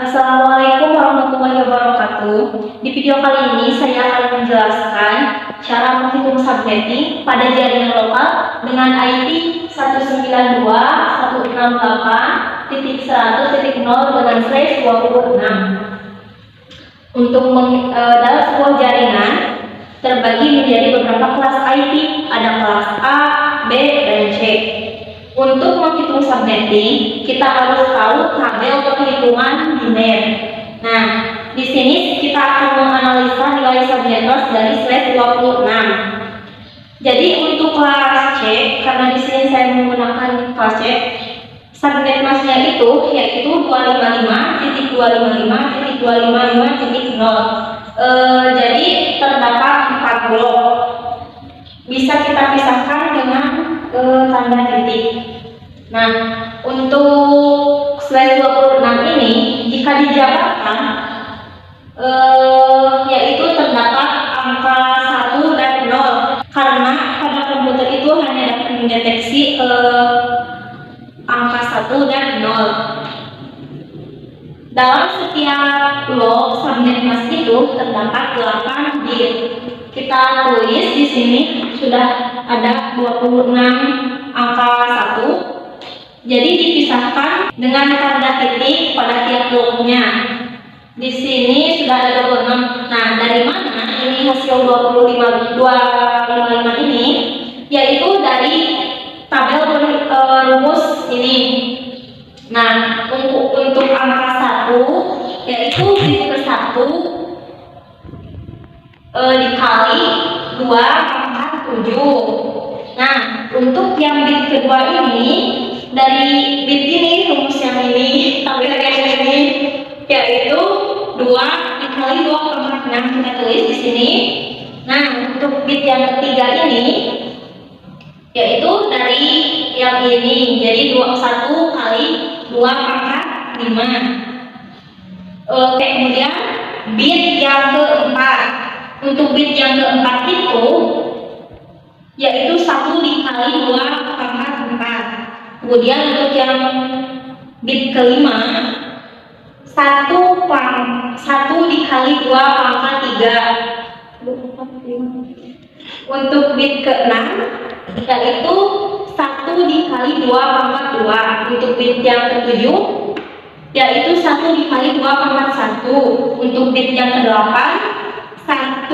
Assalamualaikum warahmatullahi wabarakatuh. Di video kali ini saya akan menjelaskan cara menghitung subnetting pada jaringan lokal dengan IP 192.168.100.0 dengan slash 26. Dalam sebuah jaringan terbagi menjadi beberapa kelas IP, ada kelas A, B, dan C. Untuk menghitung subnetting, kita harus tahu tabel perhitungan biner. Nah, di sini kita akan menganalisa nilai subnetless dari slash 26. Jadi untuk kelas C, karena di sini saya menggunakan kelas C, subnetlessnya itu yaitu 255.255.255.0. Jadi terdapat 4 blok. Bisa kita pisahkan dengan tanda titik. Nah, untuk slash 26 ini jika dijabarkan yaitu terdapat angka 1 dan 0 karena pada komputer itu hanya dapat mendeteksi angka 1 dan 0. Dalam setiap blok subnetless itu terdapat 8 bit. Kita tulis di sini sudah ada 26 angka 1. Jadi dipisahkan dengan tanda titik pada tiap bloknya. Di sini sudah ada 26. Nah, dari mana ini hasil 255 ini? Yaitu dari tabel rumus ini. Nah, untuk angka 1 yaitu bit ke 1 dikali 2 pangkat 7. Nah, untuk yang bit kedua ini, dari bit ini, rumus yang ini, tabel yang ini, yaitu 2 dikali 2 pangkat 6, kita tulis di sini. Nah, untuk bit yang ketiga ini, yaitu dari yang ini, jadi 1 kali 2 pangkat 5. Kemudian bit yang keempat. Untuk bit yang keempat itu yaitu 1 dikali 2 pangkat 4. Kemudian untuk yang bit kelima 1 dikali 2 pangkat 3. Untuk bit ke-6 yaitu 1 dikali 2 pangkat 2. Untuk bit yang ke-7 yaitu 1 dikali 2 pangkat 1. Untuk bit yang ke-8 1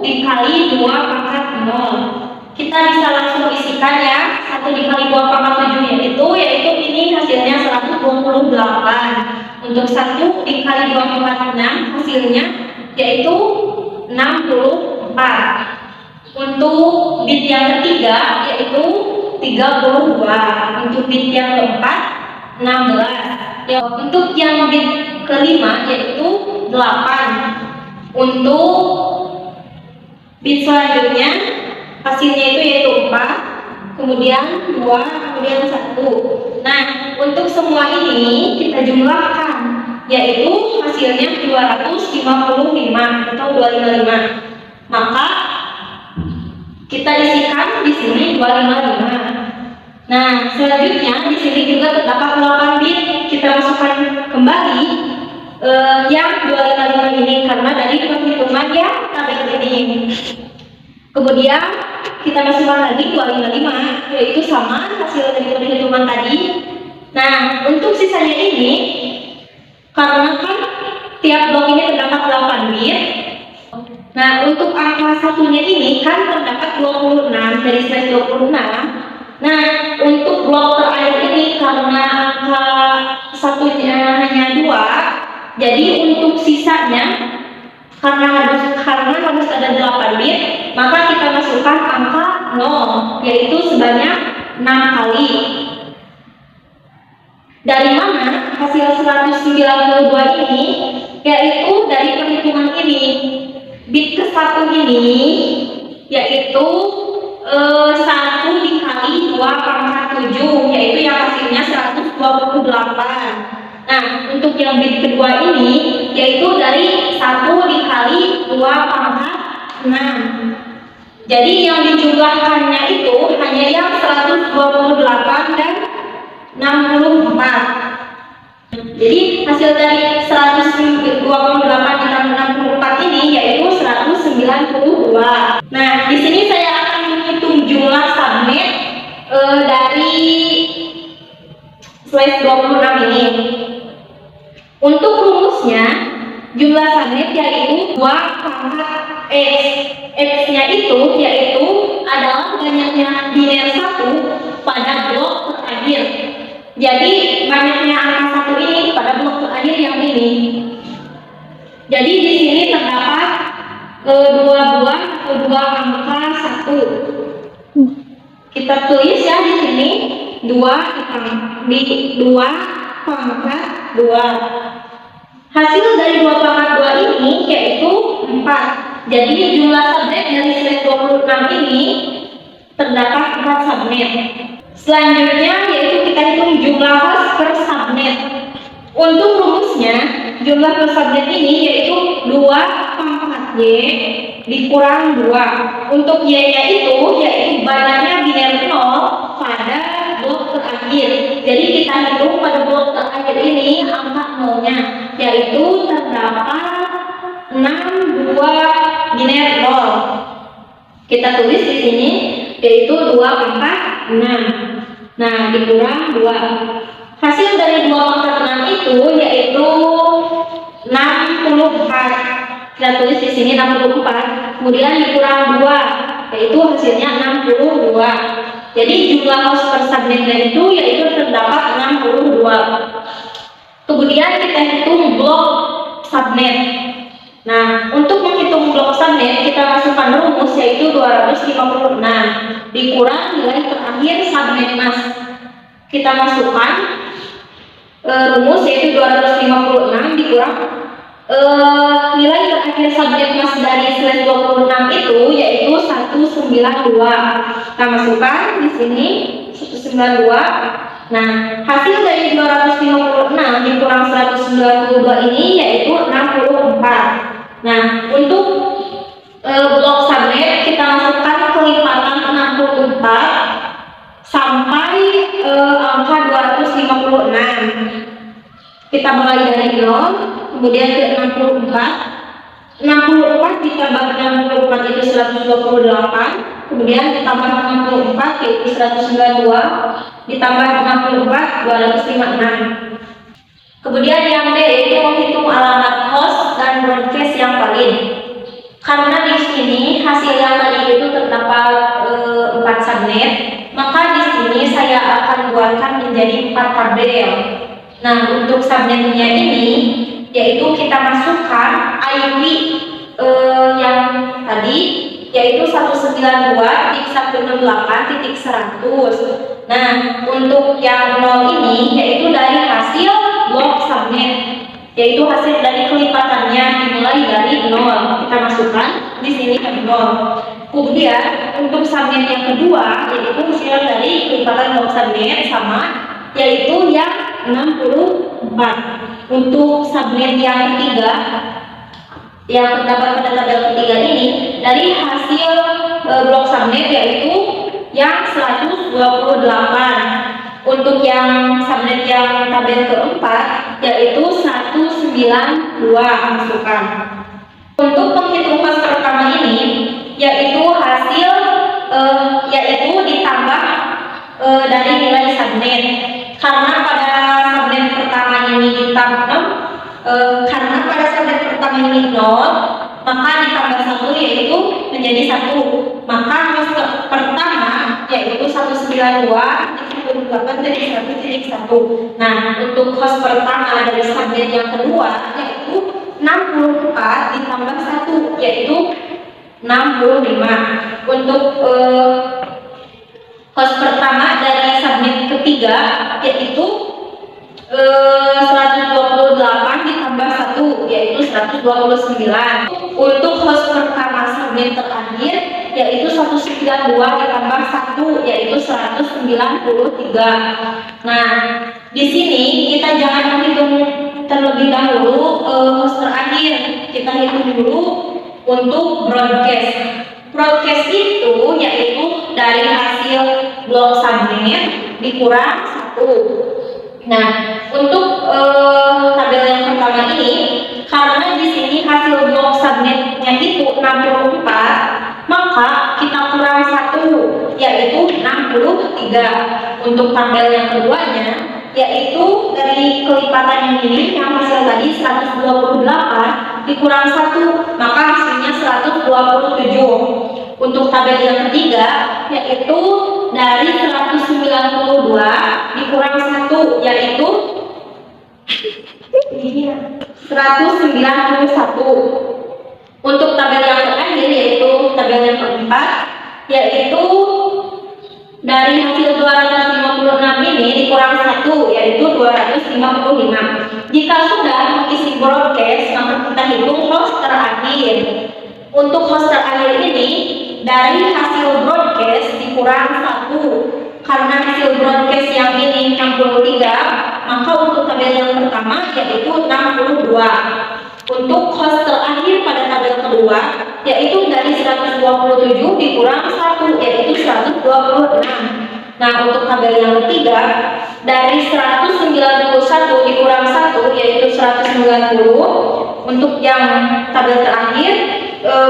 dikali 2 pangkat 0. Kita bisa langsung isikan ya. 1 dikali 2 pangkat 7 yaitu ini hasilnya 128. Untuk 1 dikali 2 pangkat 6 hasilnya yaitu 64. Untuk bit yang ketiga yaitu 32. Untuk bit yang keempat 16. Untuk yang bit kelima yaitu 8. Untuk bit selanjutnya hasilnya itu yaitu 4, kemudian 2, kemudian 1. Nah, untuk semua ini kita jumlahkan, yaitu hasilnya 255 atau 255. Maka kita isikan di sini 255. Nah, selanjutnya di sini juga terdapat 8 bit. Kita masukkan kembali yang 255 ini karena dari perhitungan ya tabel ini. Kemudian kita masukkan lagi 255 yaitu sama hasil dari perhitungan tadi. Nah, untuk sisanya ini karena kan tiap blok ini terdapat 8 bit. Nah, untuk angka satunya ini kan terdapat 26 dari slash 26. Nah, untuk blok terakhir ini karena angka satunya hanya 2, jadi untuk sisanya karena harus ada 8 bit, maka kita masukkan angka 0 yaitu sebanyak 6 kali. Dari mana hasil 192 ini? Yaitu dari perhitungan ini. Bit ke-1 ini yaitu 1 dikali 2 pangkat 7 yaitu yang hasilnya 128. Nah, untuk yang bit kedua ini yaitu dari 1 dikali 2 pangkat 6. Jadi yang dijumlahkannya itu hanya yang 128 dan 64. Jadi hasil dari 128 ditambah 64 ini yaitu 192. Nah, di sini saya akan menghitung jumlah subnet dari slide 26 ini. Untuk rumusnya, jumlah subnet yaitu 2 pangkat X. X-nya itu yaitu adalah banyaknya biner 1 pada blok terakhir. Jadi banyaknya angka 1 ini pada blok terakhir yang ini. Jadi di sini terdapat dua buah atau dua angka 1. Kita tulis ya di sini 2 pangkat 2. Hasil dari 2 pangkat 2 ini yaitu 4. Jadi jumlah subnet dari slide 26 ini terdapat 4 subnet. Selanjutnya yaitu kita hitung jumlah host per subnet. Untuk rumusnya, jumlah per subnet ini yaitu 2 pangkat Y dikurang 2. Untuk Y-nya itu yaitu banyaknya biner 0 pada blok terakhir. Jadi kita hitung pada blok terakhir ini angka 0-nya, yaitu terdapat 6 2 biner 0. Kita tulis di sini yaitu 2 pangkat 6. Nah, dikurang 2. Hasil dari 2 pangkat 6 itu yaitu 64. Kita tulis di sini 64. Kemudian dikurang 2, yaitu hasilnya 62. Jadi jumlah host per subnetnya itu yaitu terdapat 62. Kemudian kita hitung blok subnet. Nah, untuk menghitung blok subnet kita masukkan rumus yaitu 256 dikurang nilai terakhir subnet mas. Kita masukkan rumus yaitu 256 dikurang nilai terakhir subnet mas dari slide 26 itu yaitu 192. Kita masukkan di sini 192. Nah, hasil dari 256 dikurang 192 ini yaitu 64. Nah, untuk blok subnet kita masukkan kelipatan 64 sampai angka 256. Kita mulai dari 0, kemudian ke 64. 64 ditambah 64 itu 128, kemudian ditambah 64 yaitu 192, ditambah 64 256. Kemudian yang D yaitu menghitung alamat host dan broadcast yang valid. Karena di sini hasil yang tadi itu terdapat 4 subnet, maka di sini saya akan buatkan menjadi 4 tabel. Nah, untuk subnetnya ini yaitu kita masukkan IP yang tadi yaitu 192.168.100. Nah, untuk yang 0 ini yaitu dari hasil blok subnet, yaitu hasil dari kelipatannya dimulai dari 0. Kita masukkan di sini ke 0. Kemudian untuk subnet yang kedua yaitu hasil dari kelipatan blok subnet sama yaitu yang 64. Untuk subnet yang ketiga yang terdapat pada tabel ketiga ini dari hasil blok subnet yaitu yang 128. Untuk yang subnet yang tabel keempat yaitu 192 masukkan. Untuk penghitung host pertama ini yaitu hasil yaitu ditambah dari nilai subnet. Karena pada subnet pertama ini ditambah karena pada subnet pertama ini 0, maka ditambah 1 yaitu menjadi 1. Maka host pertama yaitu 192 dikalikan dari 1.1. Nah, untuk host pertama dari subnet yang kedua yaitu 64 ditambah 1 yaitu 65. Untuk host pertama dari subnet ketiga yaitu 128 ditambah 1 yaitu 129. Untuk host pertama subnet terakhir yaitu 192 ditambah 1 yaitu 193. Nah, di sini kita jangan menghitung terlebih dahulu host terakhir. Kita hitung dulu untuk broadcast. Broadcast itu yaitu dari hasil blok subnet dikurang 1. Nah, untuk tabel yang pertama ini, karena di sini hasil blok subnetnya itu 64, maka kita kurang 1, yaitu 63. Untuk tabel yang keduanya, yaitu dari kelipatan yang ini, yang hasil tadi 128 dikurang 1, maka hasilnya 127. Untuk tabel yang ketiga, yaitu dari 192 dikurang 1, yaitu 191. Untuk tabel yang terakhir, yaitu tabel yang keempat, yaitu dari hasil 256 ini dikurang 1, yaitu 255. Jika sudah mengisi broadcast, maka kita hitung host terakhir. Untuk host terakhir ini, dari hasil broadcast dikurang 1. Karena hasil broadcast yang ini 63, maka untuk tabel yang pertama yaitu 62. Untuk host terakhir pada tabel kedua, yaitu dari 127 dikurang 1, yaitu 126. Nah, untuk tabel yang ketiga, dari 191 dikurang 1, yaitu 190. Untuk yang tabel terakhir,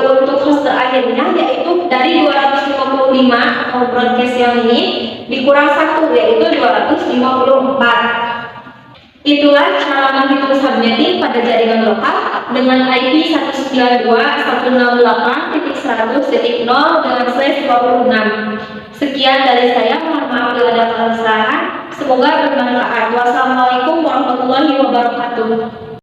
untuk host terakhirnya, yaitu dari 255 atau broadcast yang ini dikurang 1, yaitu 254. Itulah cara menghitung subnetting pada jaringan lokal dengan IP 192.168.100.0 dengan /26. Sekian dari saya, mohon maaf bila ada kesalahan. Semoga bermanfaat. Wassalamualaikum warahmatullahi wabarakatuh.